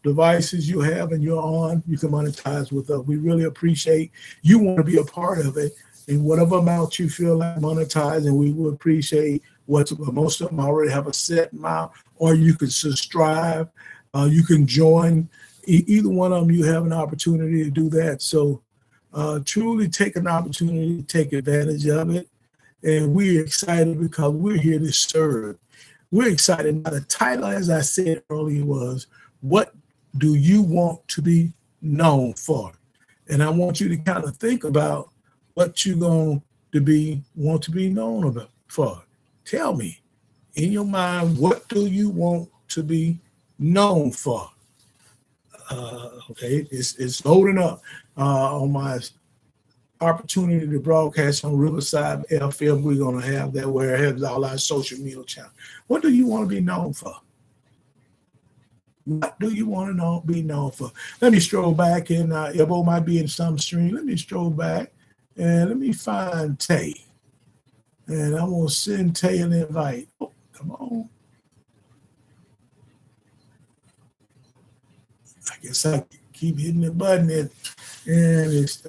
devices you have and you're on, you can monetize with us. We really appreciate you want to be a part of it. In whatever amount you feel like monetizing, we will appreciate what's most of them already have a set amount, or you can subscribe, you can join. Either one of them, you have an opportunity to do that. So truly take an opportunity to take advantage of it. And we're excited because we're here to serve. We're excited. Now, the title, as I said earlier, was What Do You Want to Be Known For? And I want you to kind of think about what you're going to want to be known about for. Tell me, in your mind, what do you want to be known for? Okay, it's loading up on my opportunity to broadcast on Riverside FM. We're going to have that where it has all our social media channels. What do you want to be known for? What do you want to be known for? Let me stroll back, and Ebo might be in some stream. Let me stroll back, and let me find Tay. And I'm going to send Tay an invite. Oh, come on. I guess I keep hitting the button, and it's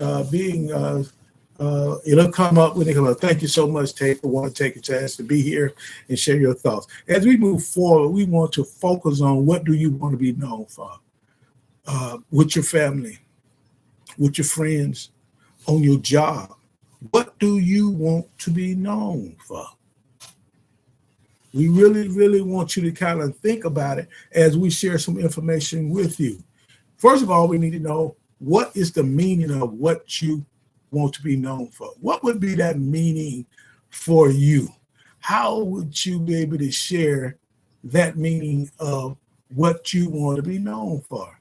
it'll come up when it comes up. Thank you so much, Tay, for wanting to take a chance to be here and share your thoughts. As we move forward, we want to focus on what do you want to be known for with your family, with your friends, on your job. What do you want to be known for? We really, really want you to kind of think about it as we share some information with you. First of all, we need to know what is the meaning of what you want to be known for. What would be that meaning for you? How would you be able to share that meaning of what you want to be known for?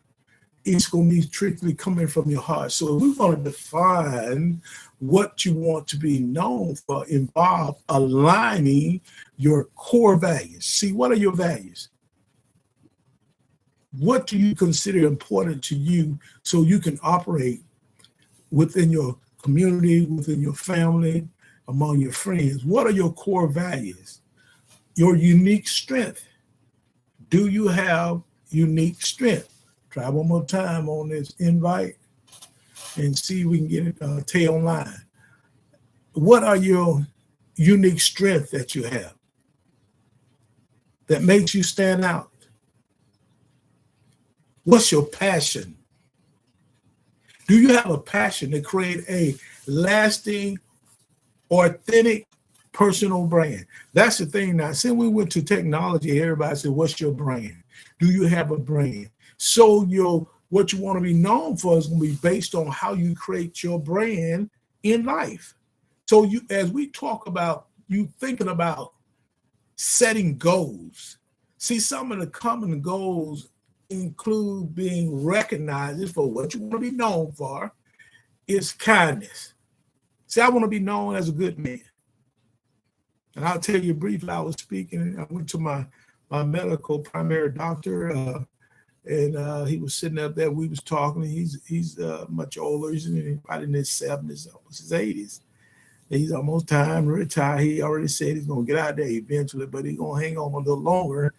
It's going to be strictly coming from your heart. So we want to define what you want to be known for involve aligning your core values. See, what are your values? What do you consider important to you so you can operate within your community, within your family, among your friends? What are your core values? Your unique strength. Do you have unique strength? Try one more time on this invite and see if we can get it Tay online. What are your unique strengths that you have that makes you stand out? What's your passion? Do you have a passion to create a lasting, authentic, personal brand? That's the thing now. Since we went to technology, everybody said, what's your brand? Do you have a brand? So what you want to be known for is going to be based on how you create your brand in life. So as we talk about you thinking about setting goals, see, some of the common goals include being recognized for what you want to be known for is kindness. See, I want to be known as a good man. And I'll tell you briefly, I was speaking, I went to my medical primary doctor, and he was sitting up there, we was talking, he's much older, he's probably in his 70s, almost his 80s. He's almost time to retire. He already said he's going to get out there eventually, but he's going to hang on a little longer.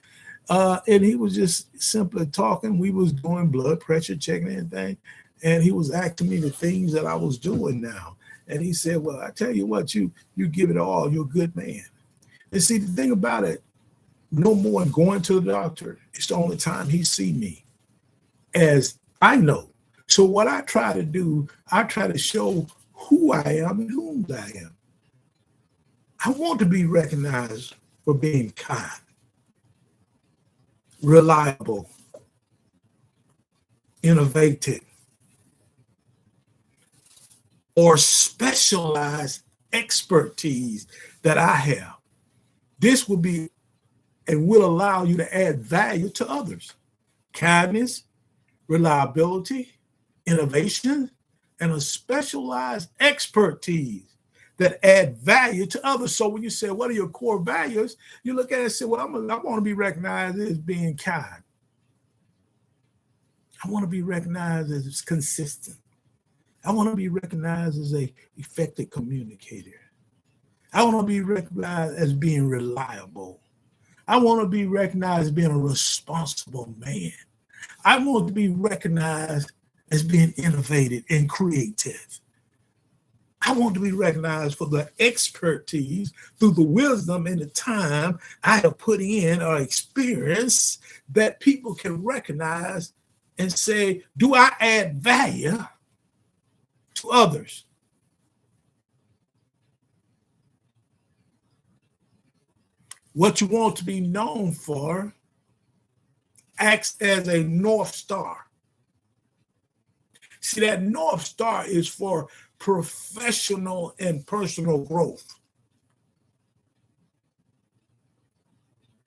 And he was just simply talking. We was doing blood pressure, checking everything. And he was asking me the things that I was doing now. And he said, well, I tell you what, you give it all. You're a good man. And see, the thing about it, no more than going to the doctor. It's the only time he see me, as I know. So what I try to do, I try to show who I am and whom I am. I want to be recognized for being kind, reliable, innovative, or specialized expertise that I have. This will be and will allow you to add value to others. Kindness, reliability, innovation, and a specialized expertise that add value to others. So when you say, what are your core values? You look at it and say, well, I want to be recognized as being kind. I want to be recognized as consistent. I want to be recognized as an effective communicator. I want to be recognized as being reliable. I want to be recognized as being a responsible man. I want to be recognized as being innovative and creative. I want to be recognized for the expertise through the wisdom and the time I have put in or experienced that people can recognize and say, do I add value to others? What you want to be known for acts as a North Star. See, that North Star is for professional and personal growth.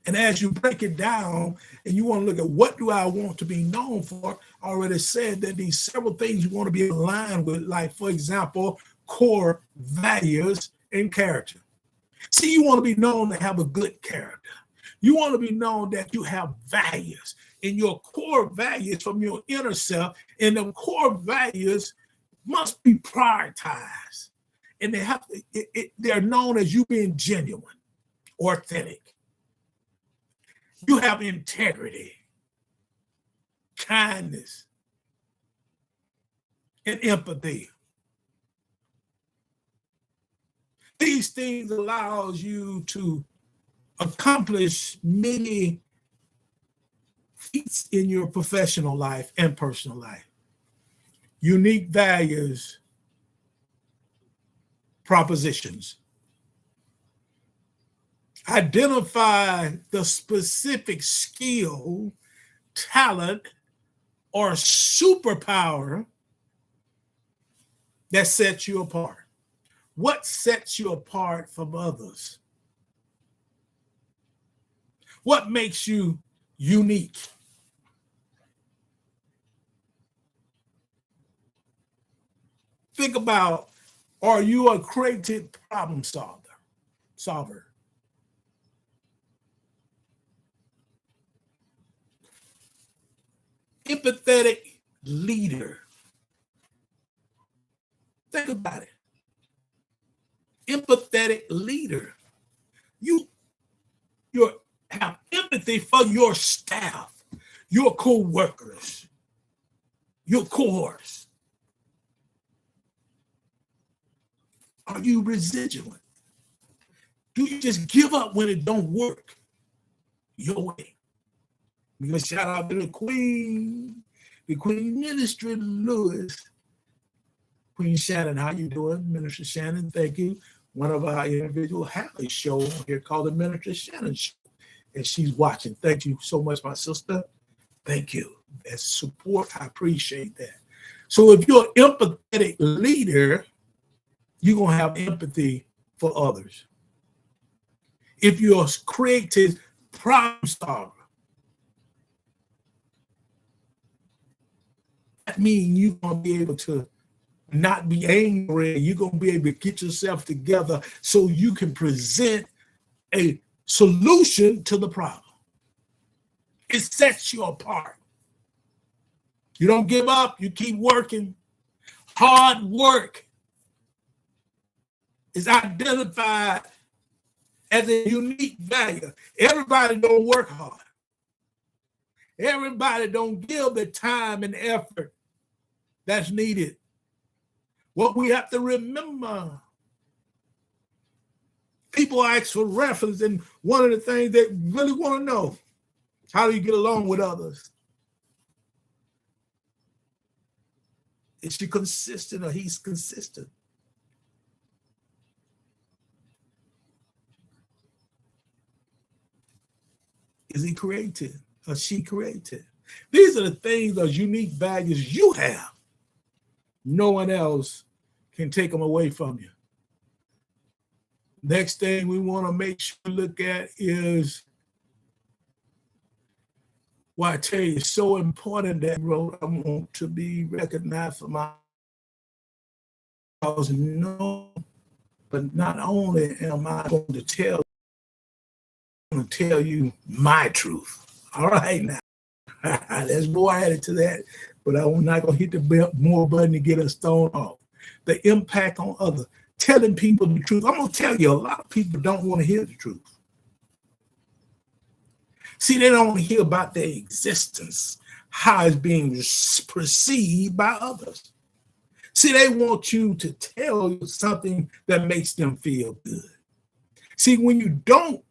And as you break it down and you want to look at what do I want to be known for, I already said that these several things you want to be aligned with, like, for example, core values and character. See, you want to be known to have a good character. You want to be known that you have values in your core values from your inner self, and the core values must be prioritized. And they're known as you being genuine, authentic. You have integrity, kindness, and empathy. These things allows you to accomplish many feats in your professional life and personal life. Unique values, propositions. Identify the specific skill, talent, or superpower that sets you apart. What sets you apart from others? What makes you unique? Think about, are you a creative problem solver? Empathetic leader. Think about it. Empathetic leader. You have empathy for your staff, your co-workers, your cohorts. Are you residual? Do you just give up when it don't work your way? We're going to shout out to the Queen Ministry Lewis. Queen Shannon, how you doing? Minister Shannon, thank you. One of our individual Hatley show here called the Minister Shannon Show. And she's watching. Thank you so much, my sister. Thank you. As support, I appreciate that. So if you're an empathetic leader, you're going to have empathy for others. If you're a creative problem solver, that means you're going to be able to not be angry. You're going to be able to get yourself together so you can present a solution to the problem. It sets you apart. You don't give up. You keep working. Hard work is identified as a unique value. Everybody don't work hard. Everybody don't give the time and effort that's needed. What we have to remember, people ask for reference, and one of the things they really want to know, how do you get along with others? Is she consistent or he's consistent? Is he creative or she creative? These are the things, those unique values you have. No one else can take them away from you. Next thing we want to make sure we look at is, well, I tell you, it's so important that I want to be recognized for my cause. No, but not only am I going to tell you my truth. All right, now. There's more added to that, but I'm not going to hit the more button to get us thrown off. The impact on others. Telling people the truth. I'm going to tell you, a lot of people don't want to hear the truth. See, they don't want to hear about their existence, how it's being perceived by others. See, they want you to tell you something that makes them feel good. See, when you don't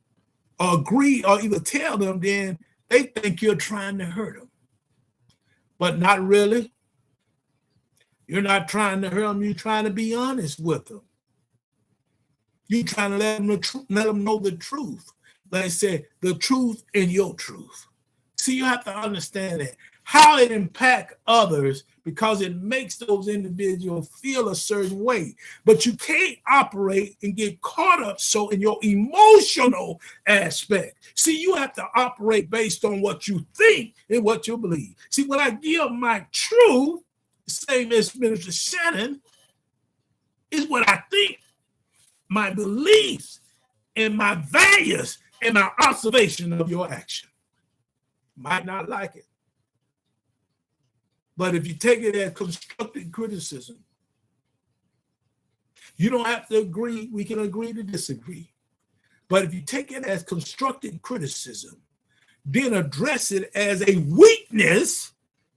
agree or either tell them, then they think you're trying to hurt them. But not really. You're not trying to hurt them. You're trying to be honest with them. You're trying to let them know the truth. Like I said, the truth and your truth. See, you have to understand that. How it impacts others because it makes those individuals feel a certain way. But you can't operate and get caught up so in your emotional aspect. See, you have to operate based on what you think and what you believe. See, when I give my truth, same as Minister Shannon, is what I think, my beliefs, and my values, and my observation of your action. Might not like it. But if you take it as constructive criticism, you don't have to agree. We can agree to disagree. But if you take it as constructive criticism, then address it as a weakness,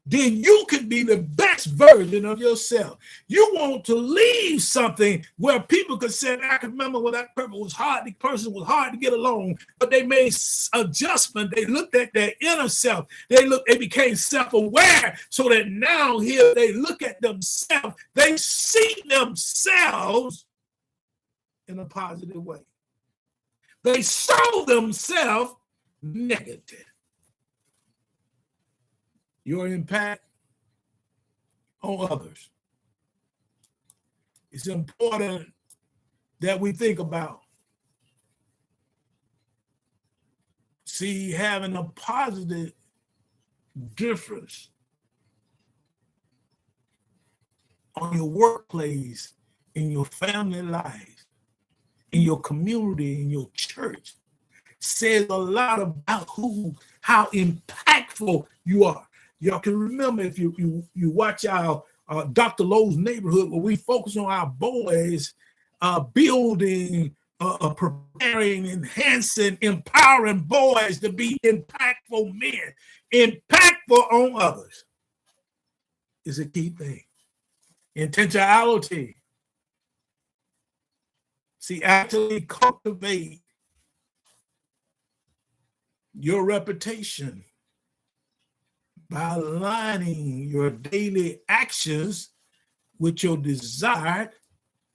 then you can be the best version of yourself. You want to leave something where people could say, I can remember when that person was hard to get along, but they made adjustment. They looked at their inner self. They became self-aware so that now here they look at themselves. They see themselves in a positive way. They saw themselves negative. Your impact on others. It's important that we think about. See, having a positive difference on your workplace, in your family life, in your community, in your church, says a lot about how impactful you are. Y'all can remember if you watch our Dr. Lowe's neighborhood, where we focus on our boys building, preparing, enhancing, empowering boys to be impactful men. Impactful on others is a key thing. Intentionality. See, actually cultivate your reputation by aligning your daily actions with your desired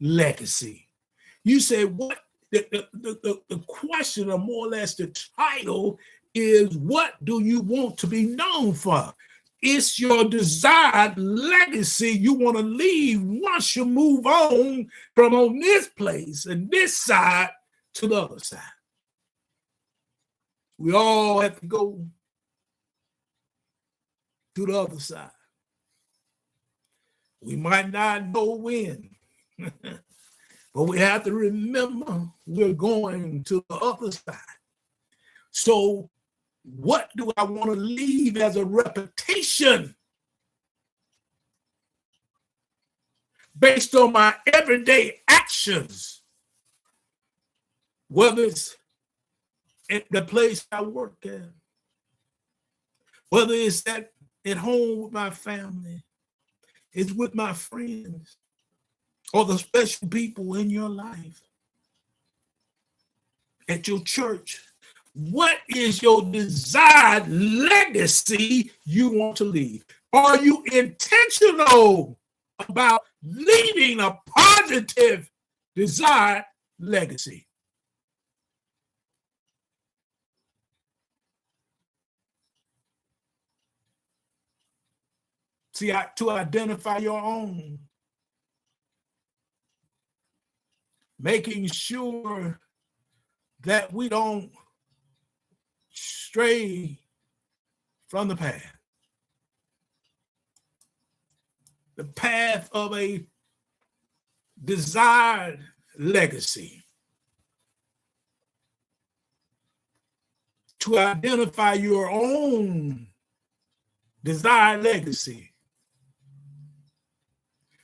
legacy. You say, what the question, or more or less the title, is what do you want to be known for? It's your desired legacy you want to leave once you move on from on this place and this side to the other side. We all have to go to the other side. We might not know when, but we have to remember we're going to the other side. So what do I want to leave as a reputation based on my everyday actions, whether it's at the place I work at, whether it's at home with my family, it's with my friends, or the special people in your life, at your church. What is your desired legacy you want to leave? Are you intentional about leaving a positive desired legacy? See, to identify your own, making sure that we don't stray from the path of a desired legacy. To identify your own desired legacy,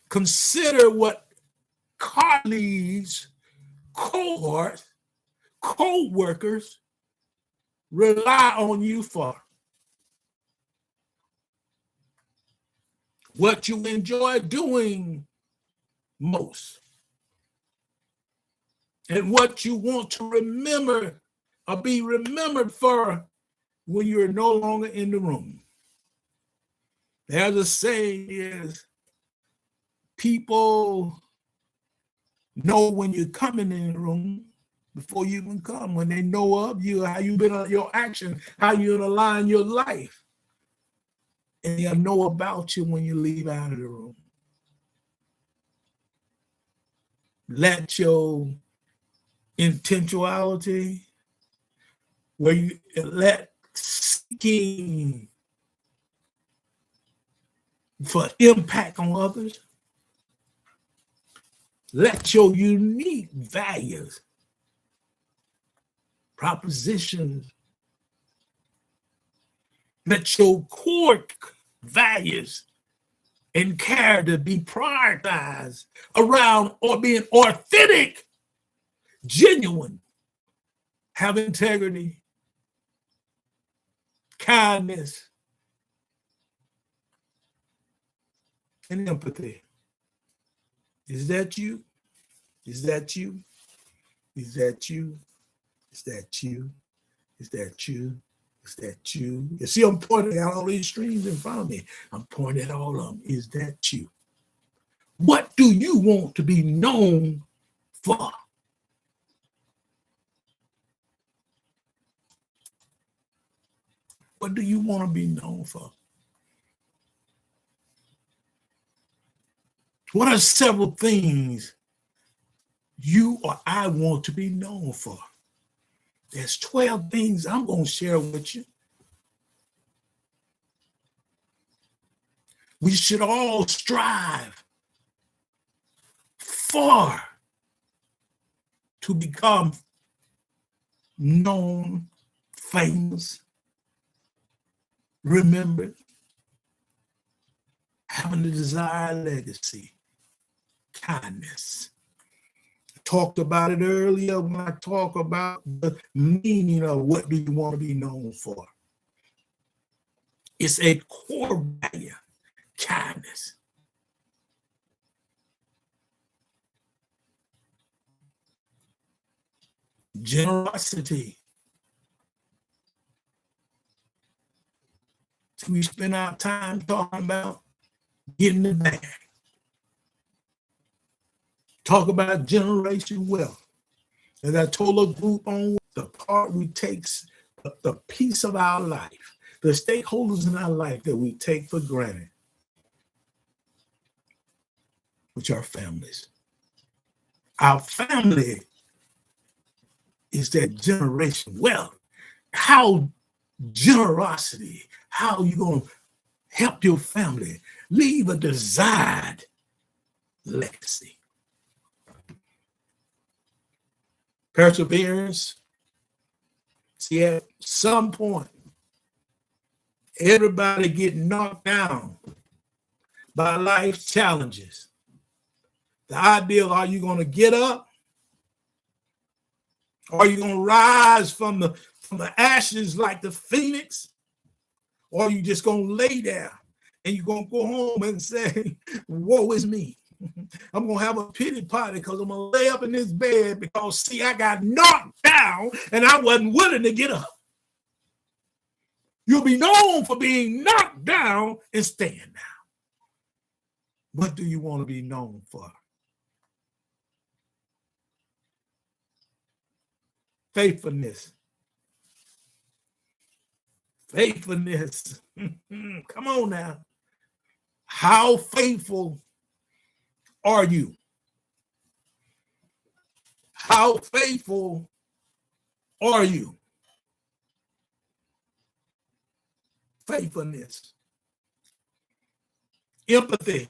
consider what colleagues, cohorts, co-workers rely on you for. what you enjoy doing most, and what you want to remember or be remembered for when you're no longer in the room. There's a saying is, people know when you're coming in the room before you even come, when they know of you, how you've been on your action, how you align your life. And they'll know about you when you leave out of the room. Let your intentionality, where you let seeking for impact on others, let your unique values, propositions, let your core values and character be prioritized around or being authentic, genuine, have integrity, kindness, and empathy. Is that you? Is that you? Is that you? Is that you? Is that you? Is that you? You see, I'm pointing out all these streams in front of me. I'm pointing at all of them. Is that you? What do you want to be known for? What do you want to be known for? What are several things you or I want to be known for? There's 12 things I'm going to share with you. We should all strive for to become known, famous, remembered, having the desired legacy, kindness. I talked about it earlier when I talk about the meaning of what do you want to be known for. It's a core value, kindness. Generosity. So we spend our time talking about getting it back. Talk about generation wealth. As I told a group on the part we take, the piece of our life, the stakeholders in our life that we take for granted, which are families. Our family is that generation wealth. How generosity, how you going to help your family leave a desired legacy. Perseverance. See, at some point, everybody get knocked down by life's challenges. The idea of, are you going to get up? Are you going to rise from the ashes like the phoenix? Or are you just going to lay there and you're going to go home and say, woe is me. I'm going to have a pity party because I'm going to lay up in this bed because, see, I got knocked down and I wasn't willing to get up. You'll be known for being knocked down and staying down. What do you want to be known for? Faithfulness. Faithfulness. Come on now. How faithful are you? How faithful are you? Faithfulness. Empathy.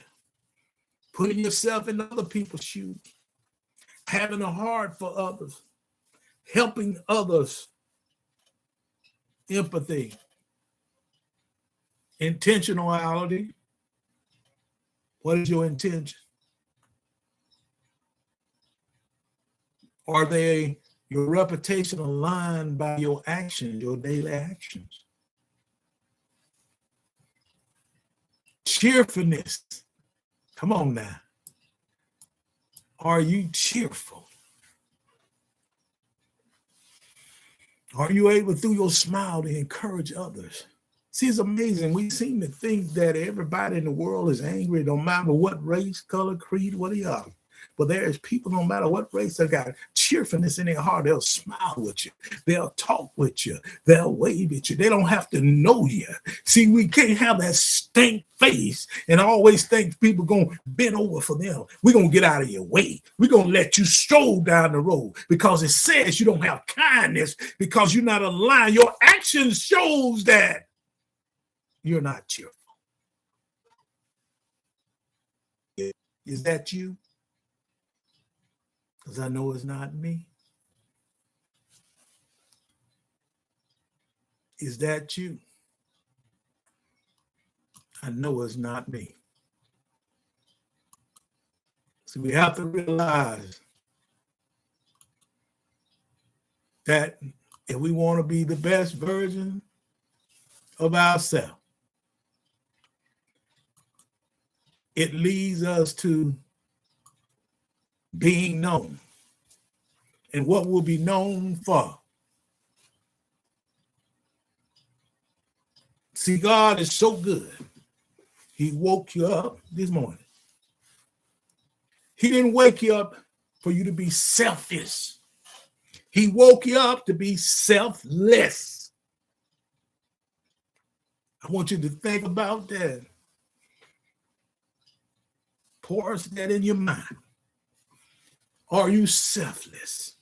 Putting yourself in other people's shoes. Having a heart for others. Helping others. Empathy. Intentionality. What is your intention? Are they your reputation aligned by your actions, your daily actions? Cheerfulness. Come on now. Are you cheerful? Are you able through your smile to encourage others? See, it's amazing. We seem to think that everybody in the world is angry, no matter what race, color, creed, what they are. But there's people, no matter what race, they got cheerfulness in their heart. They'll smile with you. They'll talk with you. They'll wave at you. They don't have to know you. See, we can't have that stank face and always think people going to bend over for them. We're going to get out of your way. We're going to let you stroll down the road because it says you don't have kindness because you're not aligned. Your action shows that you're not cheerful. Is that you? Because I know it's not me. Is that you? I know it's not me. So we have to realize that if we want to be the best version of ourselves, it leads us to being known. And what we'll be known for. See, God is so good. He woke you up this morning. He didn't wake you up for you to be selfish. He woke you up to be selfless. I want you to think about that. Parse that in your mind. Are you selfless?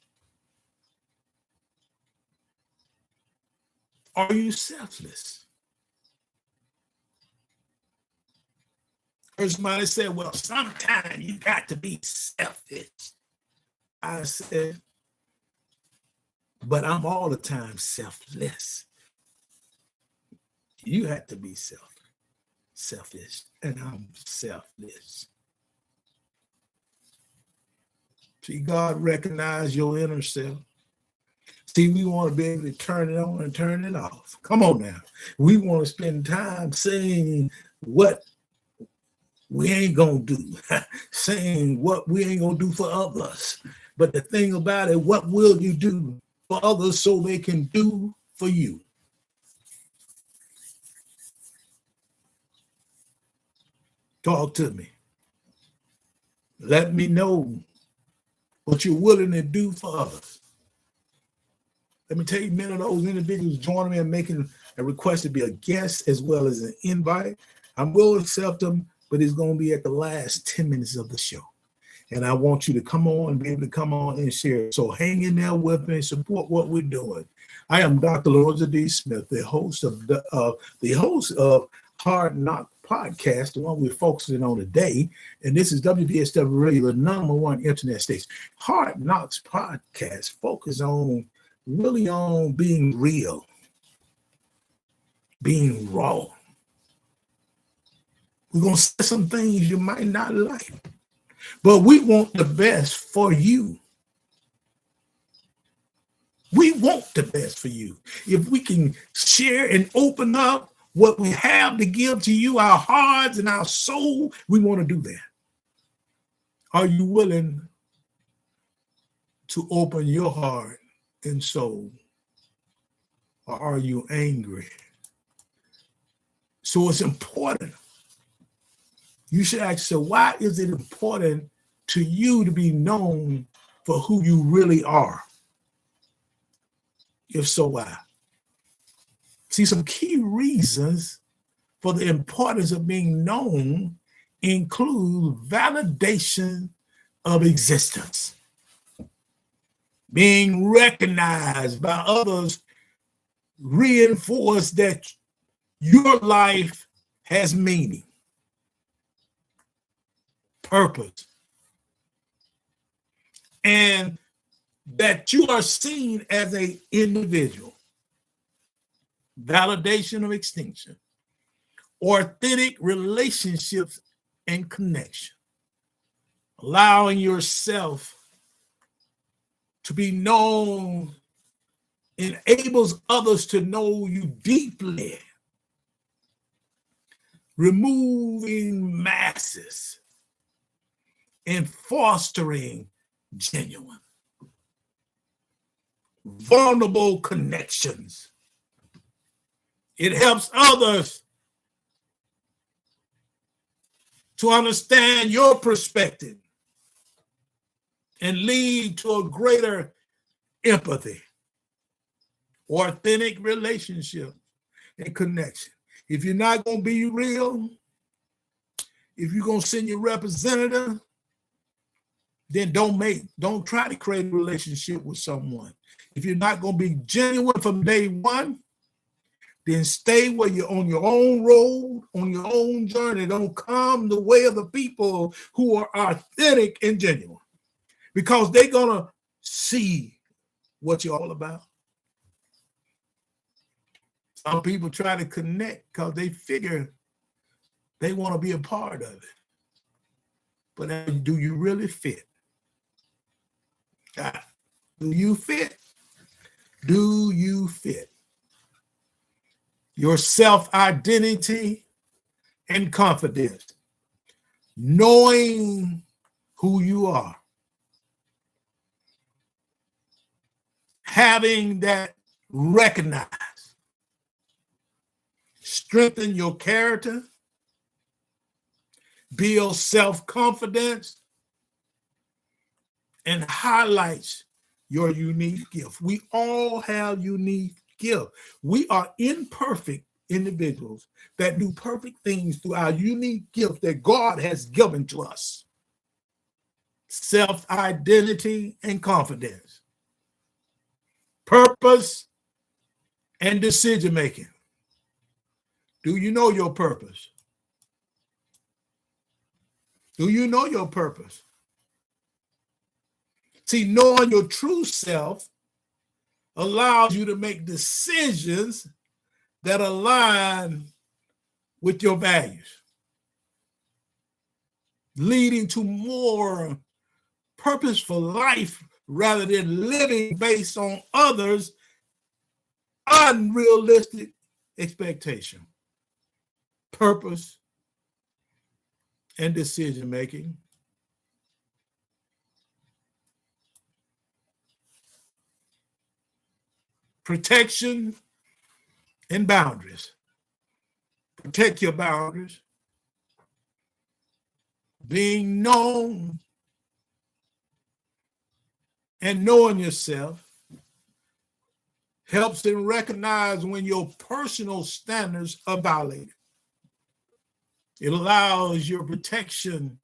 Are you selfless? Somebody said, well, sometimes you got to be selfish. I said, but I'm all the time selfless. You have to be selfish, and I'm selfless. See, God recognizes your inner self. See, we want to be able to turn it on and turn it off. Come on now. We want to spend time saying what we ain't going to do, saying what we ain't going to do for others. But the thing about it, what will you do for others so they can do for you? Talk to me. Let me know what you're willing to do for others. Let me tell you, many of those individuals joining me and making a request to be a guest as well as an invite. I will accept them, but it's going to be at the last 10 minutes of the show. And I want you to come on and be able to come on and share. So hang in there with me and support what we're doing. I am Dr. Lorenzo D. Smith, the host of Hard Knock Podcast, the one we're focusing on today. And this is WDSW Radio, the #1 internet station. Hard Knocks Podcast focus on really on being real, being raw. We're going to say some things you might not like, but we want the best for you. We want the best for you. If we can share and open up what we have to give to you, our hearts and our soul, we want to do that. Are you willing to open your heart and soul? Or are you angry? So it's important. You should ask, so why is it important to you to be known for who you really are? If so, why? See, some key reasons for the importance of being known include validation of existence, being recognized by others, reinforce that your life has meaning, purpose, and that you are seen as an individual. Validation of extinction, authentic relationships and connection, allowing yourself to be known enables others to know you deeply, removing masses, and fostering genuine, vulnerable connections. It helps others to understand your perspective and lead to a greater empathy, authentic relationship, and connection. If you're not going to be real, if you're going to send your representative, then don't try to create a relationship with someone. If you're not going to be genuine from day one, then stay where you're on your own road, on your own journey. Don't come the way of the people who are authentic and genuine, because they're going to see what you're all about. Some people try to connect because they figure they want to be a part of it. But do you really fit? Do you fit? Do you fit? Your self-identity and confidence, knowing who you are, having that recognized, strengthen your character, build self-confidence, and highlights your unique gift. We all have unique gifts. We are imperfect individuals that do perfect things through our unique gift that God has given to us. Self-identity and confidence, purpose and decision-making. Do you know your purpose? Do you know your purpose? See, knowing your true self allows you to make decisions that align with your values, leading to more purposeful life rather than living based on others' unrealistic expectation. Purpose and decision making. Protection and boundaries. Protect your boundaries. Being known and knowing yourself helps them recognize when your personal standards are violated. It allows your protection,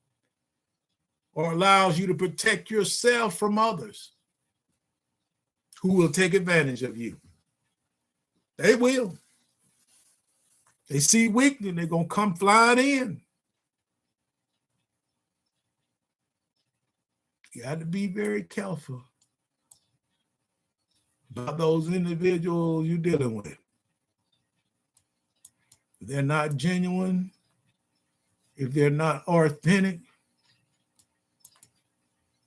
or allows you to protect yourself from others who will take advantage of you. They will. They see weakness, they're going to come flying in. You got to be very careful about those individuals you're dealing with. If they're not genuine, if they're not authentic,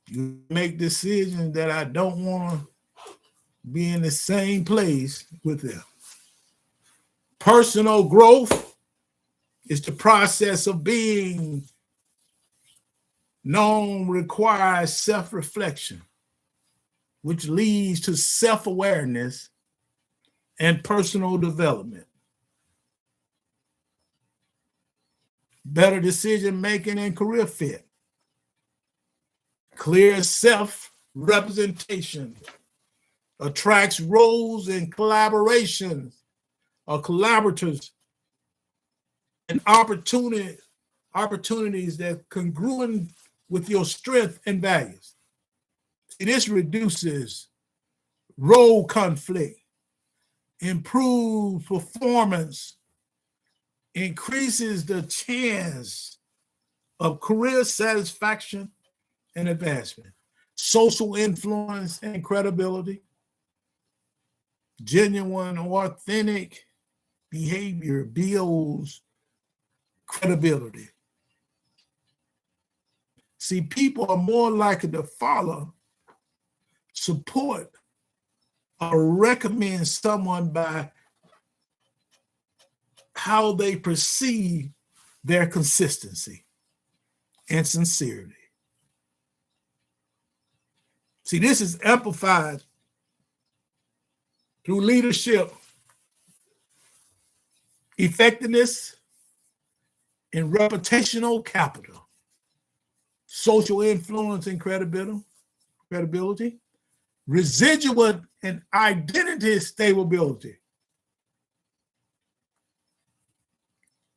you make decisions that I don't want to be in the same place with them. Personal growth is the process of being known, requires self-reflection, which leads to self-awareness and personal development. Better decision-making and career fit. Clear self-representation attracts roles and collaborations or collaborators and opportunities that congruent with your strength and values. See, this reduces role conflict, improves performance, increases the chance of career satisfaction and advancement, social influence and credibility, genuine or authentic behavior builds credibility. See, people are more likely to follow, support, or recommend someone by how they perceive their consistency and sincerity. See, this is amplified through leadership, effectiveness, and reputational capital, social influence and credibility, residual and identity stability.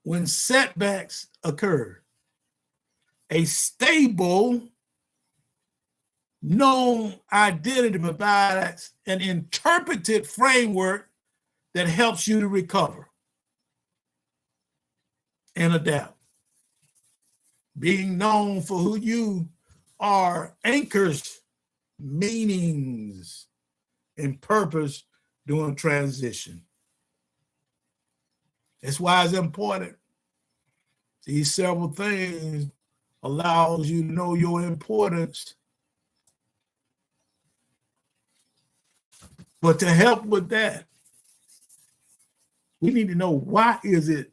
When setbacks occur, a stable, known identity provides an interpreted framework that helps you to recover and adapt. Being known for who you are anchors meanings and purpose during transition. That's why it's important. These several things allows you to know your importance. But to help with that, we need to know why is it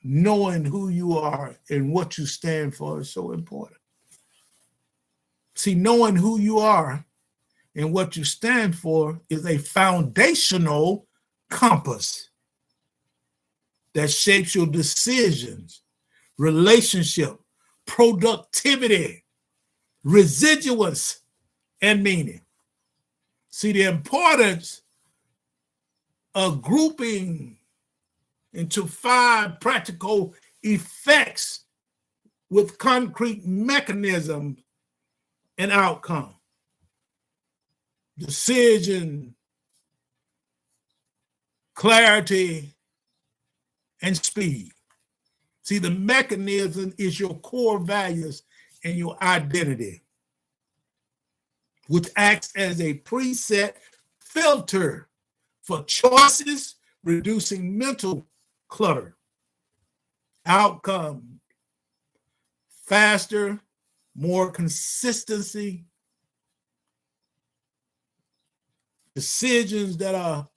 knowing who you are and what you stand for is so important. See, knowing who you are and what you stand for is a foundational compass that shapes your decisions, relationship, productivity, residuals, and meaning. See, the importance of grouping into 5 practical effects with concrete mechanisms and outcome. Decision, clarity, and speed. See, the mechanism is your core values and your identity, which acts as a preset filter for choices, reducing mental clutter. Outcome, faster, more consistency, decisions that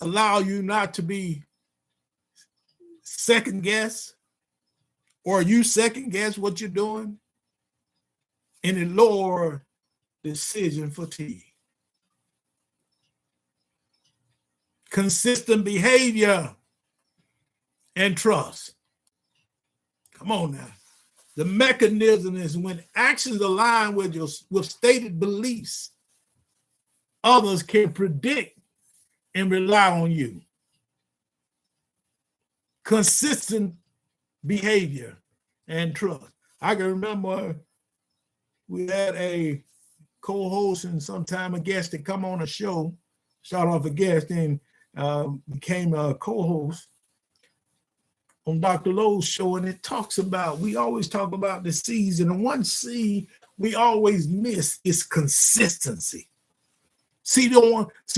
allow you not to be second guess, or you second guess what you're doing, and it lower decision fatigue. Consistent behavior and trust. Come on now. The mechanism is when actions align with stated beliefs, others can predict and rely on you. Consistent behavior and trust. I can remember we had a co-host and sometime a guest that come on a show, start off a guest and became a co-host on Dr. Lowe's show, and it talks about, we always talk about the C's, and one C we always miss is consistency. See,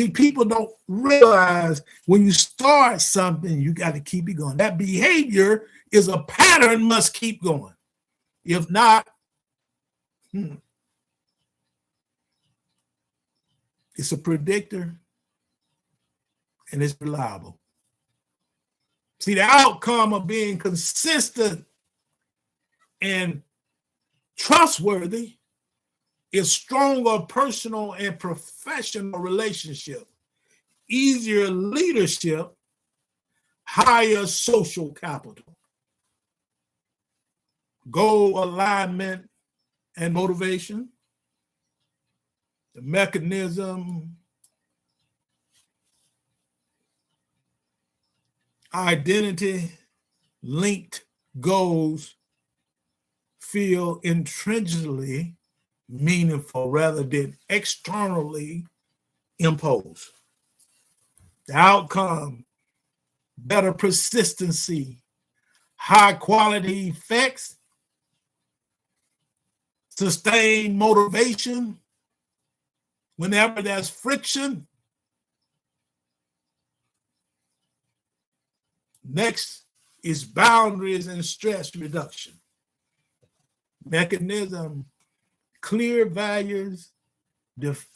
people don't realize when you start something, you got to keep it going. That behavior is a pattern, must keep going. If not, it's a predictor and it's reliable. See, the outcome of being consistent and trustworthy is stronger personal and professional relationship, easier leadership, higher social capital, goal alignment and motivation, the mechanism, identity linked goals feel intrinsically meaningful rather than externally imposed. The outcome, better persistency, high quality effects, sustained motivation whenever there's friction. Next is boundaries and stress reduction. Mechanism, clear values define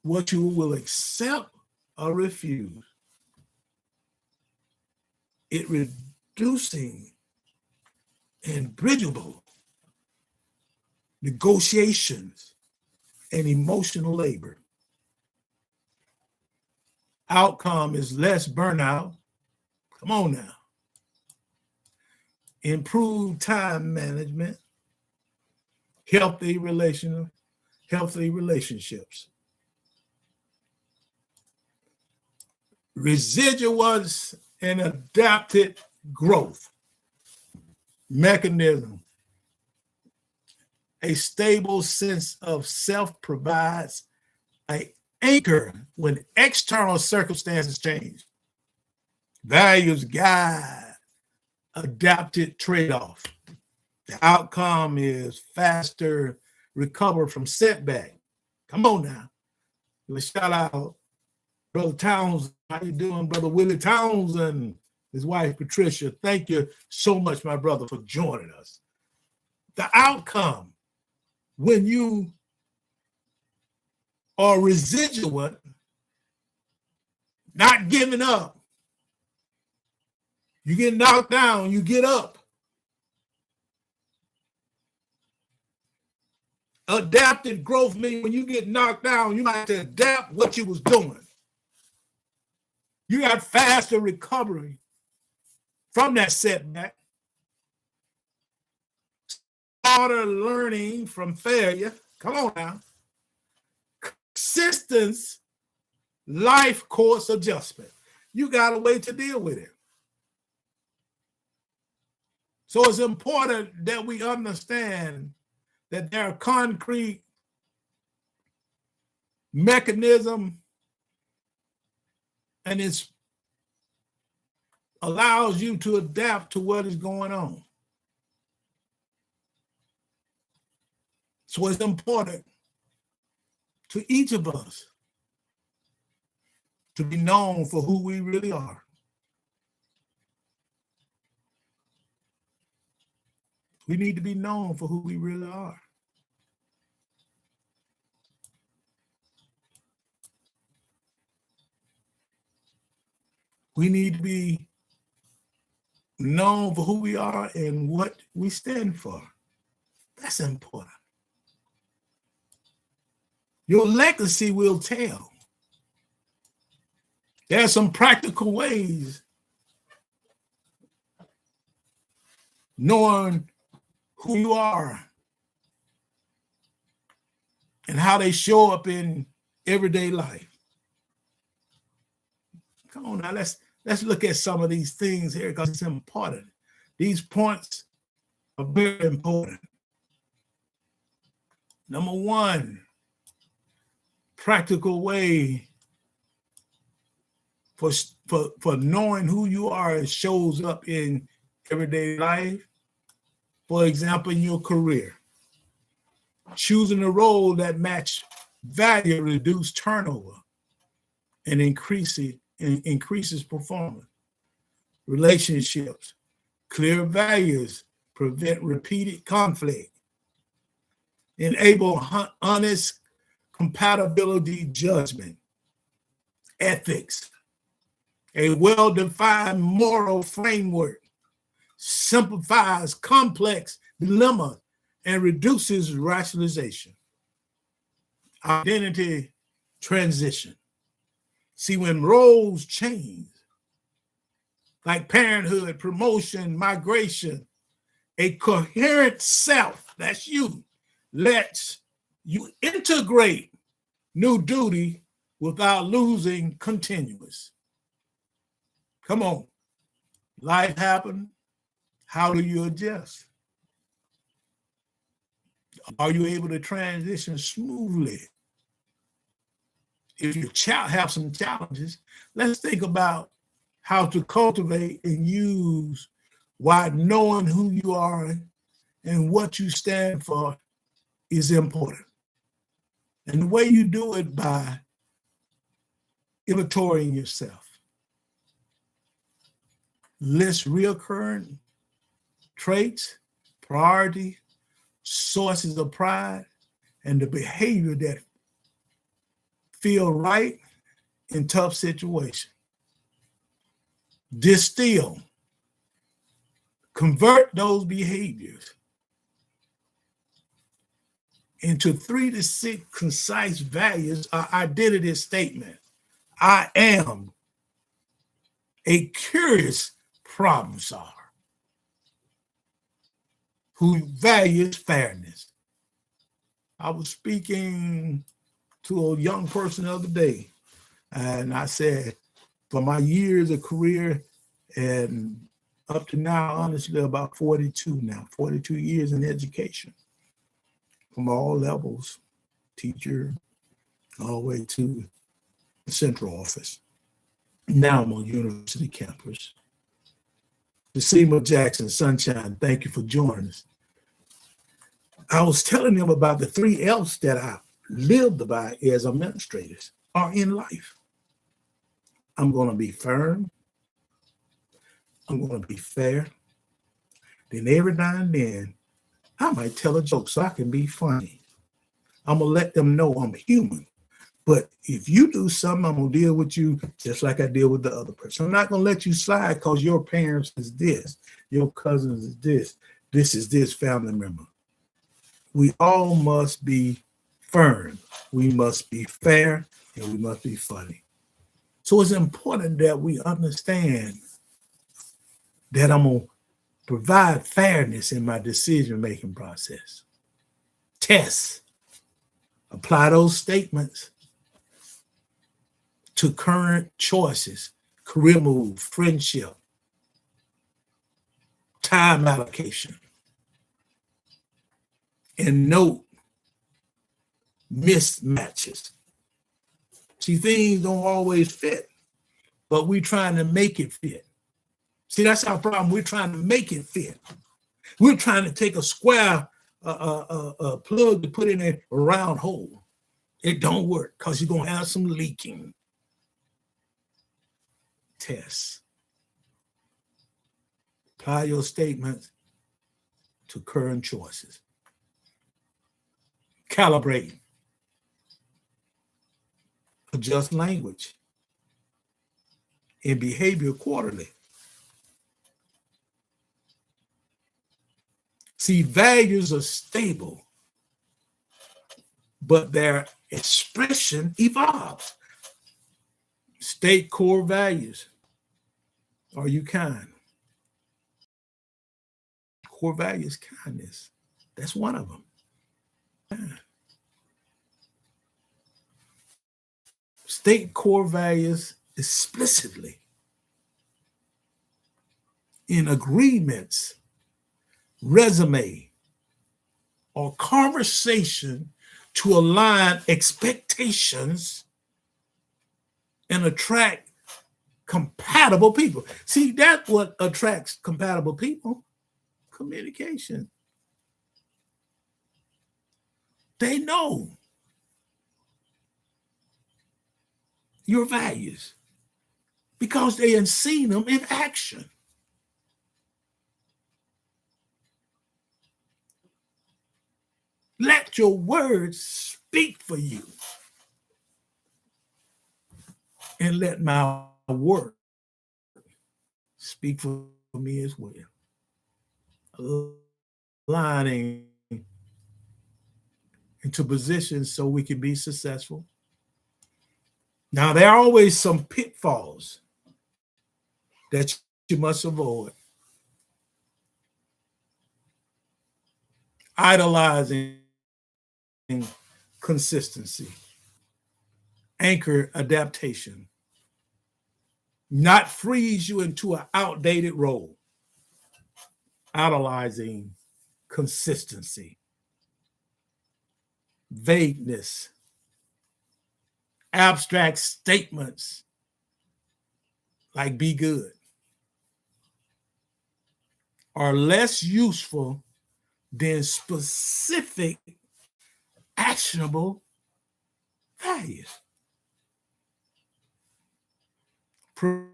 what you will accept or refuse. it reducing and bridgeable negotiations and emotional labor. Outcome is less burnout. Come on now. Improved time management, healthy relationships. Residuals and adapted growth mechanism. A stable sense of self provides an anchor when external circumstances change. Values guide adapted trade-off. The outcome is faster recovery from setback. Come on now. Let's shout out Brother Townsend. How you doing, Brother Willie Townsend? His wife, Patricia. Thank you so much, my brother, for joining us. The outcome, when you are residual, not giving up, you get knocked down, you get up. Adapted growth means when you get knocked down, you might have to adapt what you was doing. You got faster recovery from that setback. Smarter learning from failure. Come on now. Consistent life course adjustment. You got a way to deal with it. So it's important that we understand that there are concrete mechanisms, and it allows you to adapt to what is going on. So it's important to each of us to be known for who we really are. We need to be known for who we really are. We need to be known for who we are and what we stand for. That's important. Your legacy will tell. There are some practical ways knowing who you are and how they show up in everyday life. Come on now, let's look at some of these things here because it's important. These points are very important. Number one, practical way for knowing who you are, it shows up in everyday life. For example, in your career, choosing a role that match value reduce turnover and increases performance. Relationships, clear values prevent repeated conflict. Enable honest compatibility judgment. Ethics, a well-defined moral framework simplifies complex dilemmas and reduces rationalization. Identity transition. See, when roles change, like parenthood, promotion, migration, a coherent self, that's you, lets you integrate new duty without losing continuous. Come on. Life happened. How do you adjust? Are you able to transition smoothly? If you have some challenges, let's think about how to cultivate and use why knowing who you are and what you stand for is important. And the way you do it by inventorying yourself. List reoccurring traits, priority, sources of pride, and the behavior that feel right in tough situations. Distill Convert those behaviors into 3 to 6 concise values or identity statement. I am a curious problem solver who values fairness. I was speaking to a young person the other day, and I said, for my years of career and up to now, honestly, about 42 years in education from all levels, teacher, all the way to the central office. Now I'm on university campus. Decima Jackson, Sunshine, thank you for joining us. I was telling them about the 3 L's that I lived by as administrators or in life. I'm going to be firm. I'm going to be fair. Then every now and then, I might tell a joke so I can be funny. I'm going to let them know I'm human. But if you do something, I'm going to deal with you just like I deal with the other person. I'm not going to let you slide because your parents is this, your cousins is this is this family member. We all must be firm. We must be fair, and we must be funny. So it's important that we understand that I'm going to provide fairness in my decision-making process. Test. Apply those statements to current choices, career move, friendship, time allocation. And note mismatches. See, things don't always fit, but we're trying to make it fit. See, that's our problem. We're trying to make it fit. We're trying to take a square plug to put in a round hole. It don't work because you're going to have some leaking. Test. Apply your statements to current choices. Calibrate. Adjust language and behavior quarterly. See, values are stable, but their expression evolves. State core values. Are you kind? Core values, kindness. That's one of them. State core values explicitly in agreements, resume, or conversation to align expectations and attract compatible people. See, that's what attracts compatible people. Communication. They know your values because they have seen them in action. Let your words speak for you. And let my work speak for me as well. Aligning into positions so we can be successful. Now, there are always some pitfalls that you must avoid. Idolizing consistency. Anchor adaptation. Not freeze you into an outdated role. Idolizing consistency. Vagueness. Abstract statements like be good are less useful than specific actionable values. Performative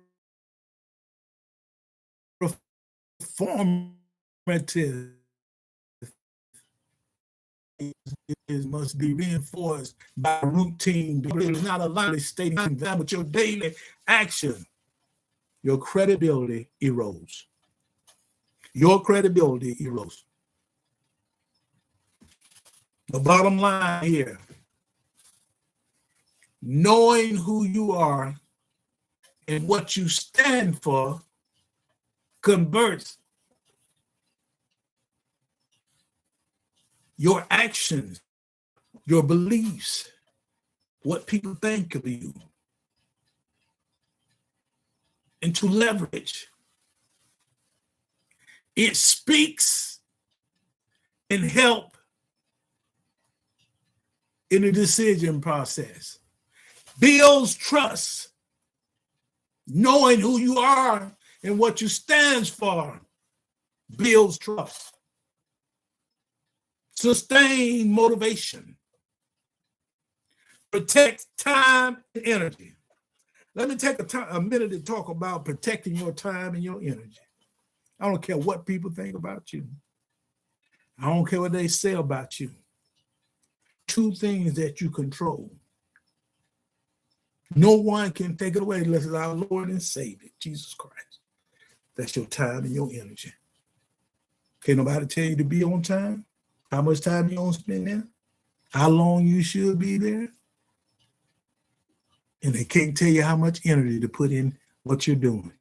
must be reinforced by routine. It's not a line stating that, but your daily action, your credibility erodes. your credibility erodes. The bottom line here, knowing who you are and what you stand for converts your actions, your beliefs, what people think of you, into leverage. It speaks and help in the decision process. Builds trust. Knowing who you are and what you stand for builds trust. Sustain motivation. Protect time and energy. Let me take a minute to talk about protecting your time and your energy. I don't care what people think about you. I don't care what they say about you. Two things that you control. No one can take it away unless it's our Lord and Savior, Jesus Christ. That's your time and your energy. Can't nobody tell you to be on time, how much time you gonna spend there, how long you should be there. And they can't tell you how much energy to put in what you're doing,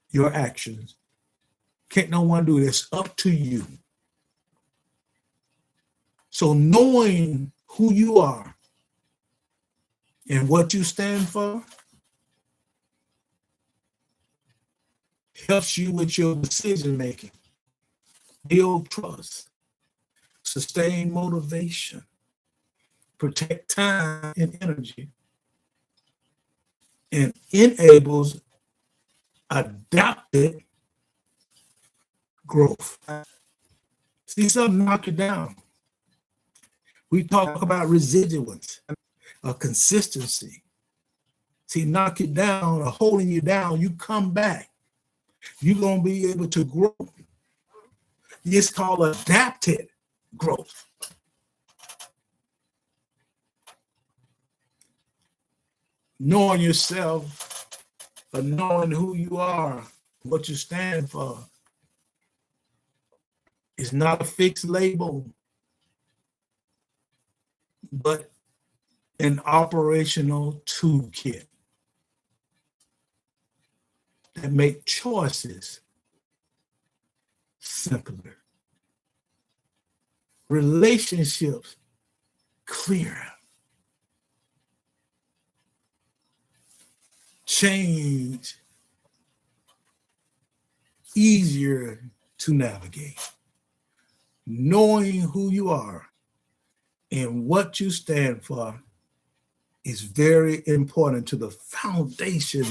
your actions. Can't no one do this. Up to you. So knowing who you are and what you stand for helps you with your decision making, build trust, sustain motivation, protect time and energy, and enables adaptive growth. See something knock you down. We talk about residuance, consistency. See, knock you down or holding you down, you come back. You're going to be able to grow. It's called adaptive growth. Knowing yourself, or knowing who you are, what you stand for, is not a fixed label, but an operational toolkit that make choices simpler, relationships clearer, change easier to navigate. Knowing who you are and what you stand for is very important to the foundation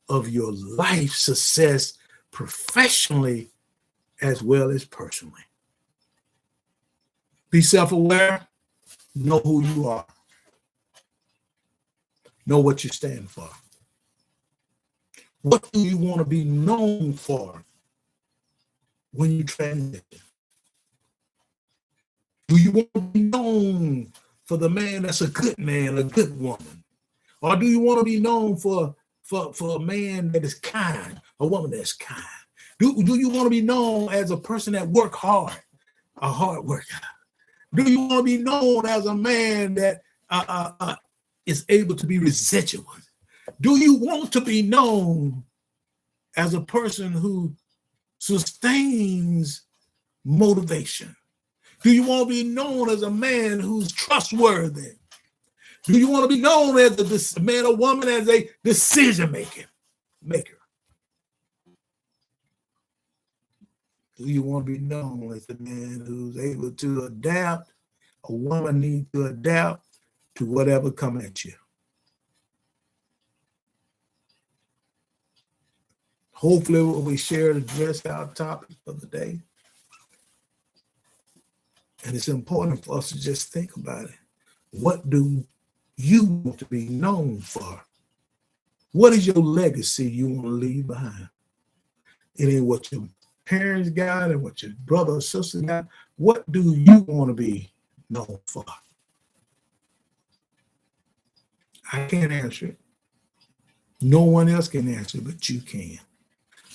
of your life success professionally as well as personally. Be self-aware, know who you are, know what you stand for. What do you want to be known for when you transition? Do you want to be known for the man that's a good man, a good woman? Or do you want to be known for a man that is kind, a woman that's kind? Do you want to be known as a person that work hard, a hard worker? Do you want to be known as a man that is able to be residual? Do you want to be known as a person who sustains motivation? Do you want to be known as a man who's trustworthy? Do you want to be known as a man or woman as a decision maker? Do you want to be known as a man who's able to adapt? A woman needs to adapt to whatever comes at you. Hopefully what we share address our topic of the day. And it's important for us to just think about it. What do you want to be known for? What is your legacy you want to leave behind? It ain't what your parents got and what your brother or sister got. What do you want to be known for? I can't answer it. No one else can answer it, but you can.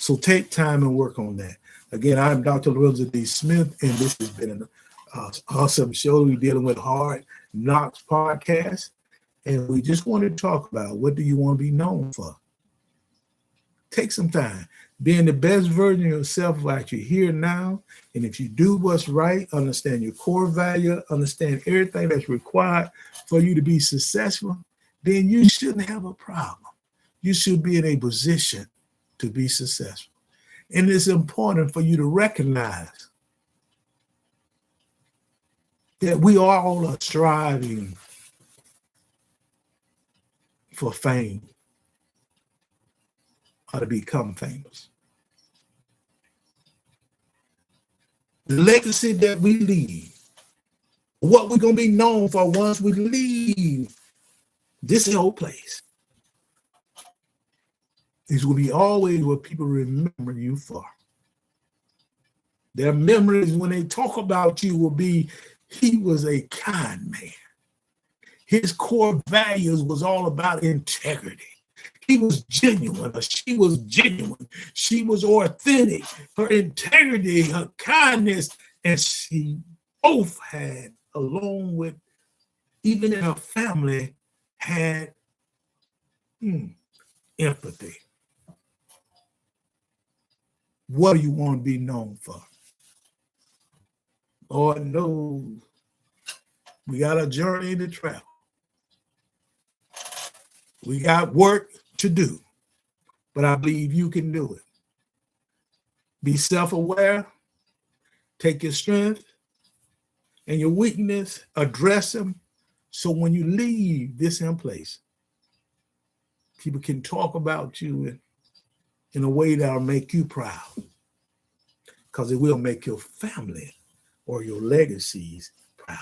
So take time and work on that. Again, I'm Dr. Lorenzo D. Smith, and this has been an awesome show. We're dealing with Hard Knocks podcast, and we just want to talk about what do you want to be known for. Take some time. Being the best version of yourself like you're here now, and if you do what's right, understand your core value, understand everything that's required for you to be successful, then you shouldn't have a problem. You should be in a position to be successful. And it's important for you to recognize that we all are striving for fame or to become famous. The legacy that we leave, what we're going to be known for once we leave this old place, is will be always what people remember you for. Their memories when they talk about you will be, he was a kind man. His core values was all about integrity. He was genuine, or she was genuine. She was authentic. Her integrity, her kindness, and she both had, along with, even in her family, had empathy. What do you want to be known for? Lord knows we got a journey to travel. We got work to do, but I believe you can do it. Be self-aware, take your strength and your weakness, address them, so when you leave this in place, people can talk about you in a way that'll make you proud, because it will make your family or your legacies proud.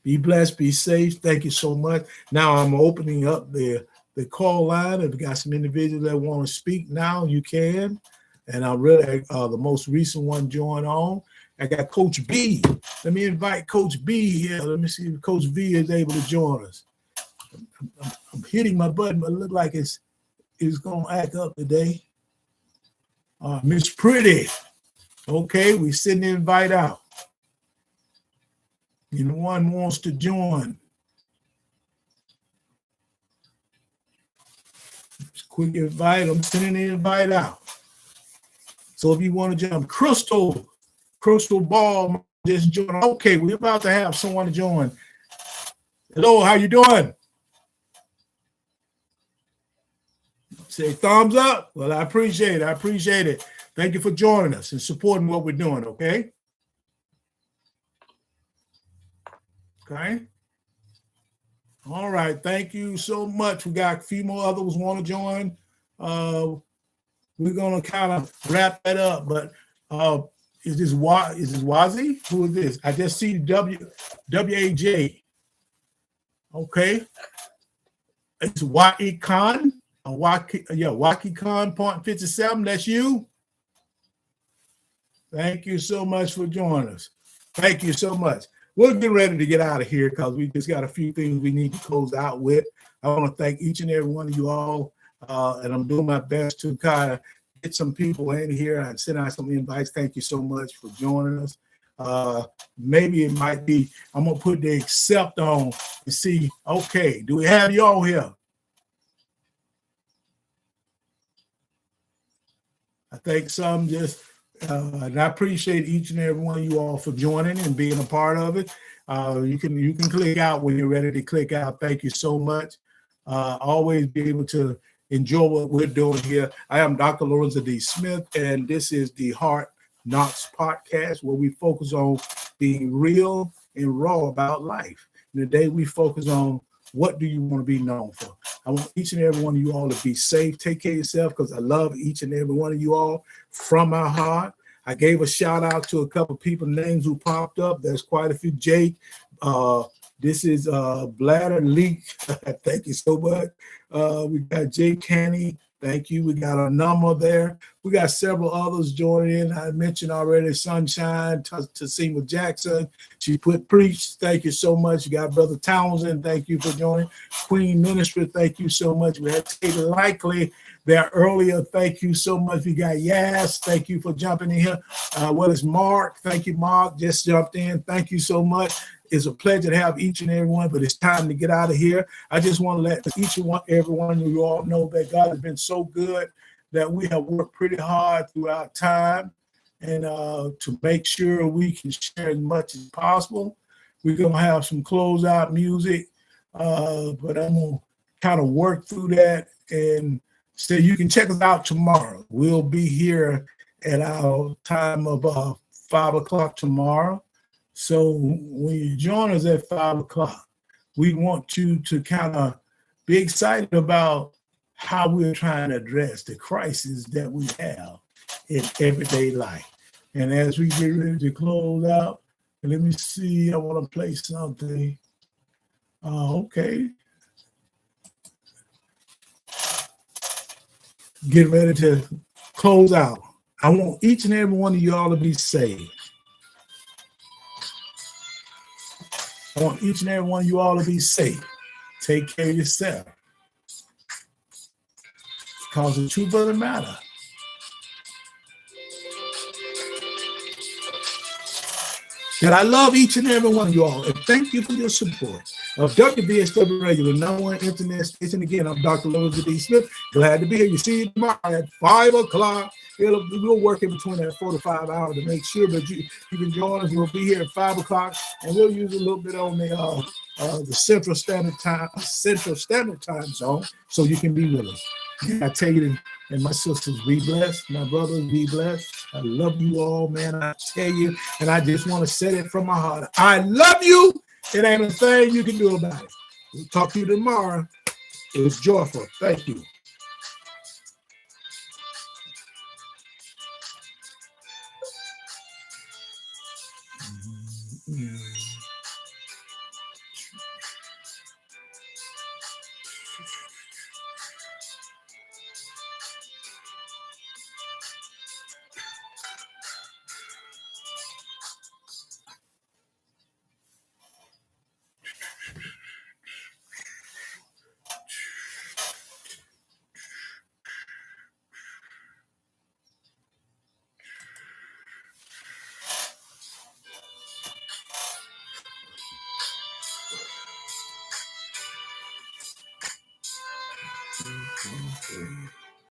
Be blessed, be safe. Thank you so much. Now I'm opening up the call line. If you got some individuals that want to speak now, you can. And I really, the most recent one joined on. I got Coach B. Let me invite Coach B here. Let me see if Coach V is able to join us. I'm hitting my button, but it looks like it's going to act up today. Miss Pretty. Okay, we send the invite out. Anyone wants to join? Just quick invite. I'm sending the invite out. So if you want to join, Crystal Ball just joined. Okay, we're about to have someone to join. Hello, how you doing? Say thumbs up. Well, I appreciate it. Thank you for joining us and supporting what we're doing, okay? Okay. All right. Thank you so much. We got a few more others want to join. We're going to kind of wrap that up, but is this Wazi? Who is this? I just see WAJ. Okay. It's Waki Khan. Waki Khan, point 57. That's you. Thank you so much for joining us. Thank you so much. We're getting ready to get out of here because we just got a few things we need to close out with. I want to thank each and every one of you all, and I'm doing my best to kind of get some people in here and send out some invites. Thank you so much for joining us. Maybe it might be, I'm going to put the accept on and see, okay, do we have you all here? I think some just, and I appreciate each and every one of you all for joining and being a part of it. You can click out when you're ready to click out. Thank you so much. Always be able to enjoy what we're doing here. I am Dr. Lorenzo D. Smith, and this is the Hard Knocks podcast, where we focus on being real and raw about life. And today we focus on what do you want to be known for. I want each and every one of you all to be safe. Take care of yourself, because I love each and every one of you all from my heart. I gave a shout out to a couple people names who popped up. There's quite a few. Jake, this is Bladder Leak. Thank you so much. We got Jake Canny. Thank you. We got a number there. We got several others joining in. I mentioned already Sunshine, Tasima Jackson. She put preach. Thank you so much. You got Brother Townsend. Thank you for joining. Queen Ministry. Thank you so much. We had Taylor Likely. there earlier. Thank you so much. We got Yas. Thank you for jumping in here. What is Mark? Thank you, Mark. Just jumped in. Thank you so much. It's a pleasure to have each and every one, but it's time to get out of here. I just want to let each and every one of you all know that God has been so good, that we have worked pretty hard throughout time, and to make sure we can share as much as possible. We're going to have some closeout music, but I'm going to kind of work through that. And so you can check us out tomorrow. We'll be here at our time of 5 o'clock tomorrow. So when you join us at 5 o'clock, we want you to kind of be excited about how we're trying to address the crisis that we have in everyday life. And as we get ready to close out, let me see, I want to play something. Okay. Get ready to close out. I want each and every one of y'all to be saved. I want each and every one of you all to be safe. Take care of yourself. Because the truth doesn't matter. And I love each and every one of you all. And thank you for your support of WVSW Radio, the #1 internet station. Again, I'm Dr. Lewis D. Smith. Glad to be here. You see you tomorrow at 5 o'clock. We'll work in between that 4 to 5 hours to make sure that you can join us. We'll be here at 5 o'clock, and we'll use a little bit on the Central Standard Time zone, so you can be with us. I tell you, and my sisters, be blessed. My brothers, be blessed. I love you all, man. I tell you, and I just want to say it from my heart. I love you. It ain't a thing you can do about it. We'll talk to you tomorrow. It was joyful. Thank you. Okay.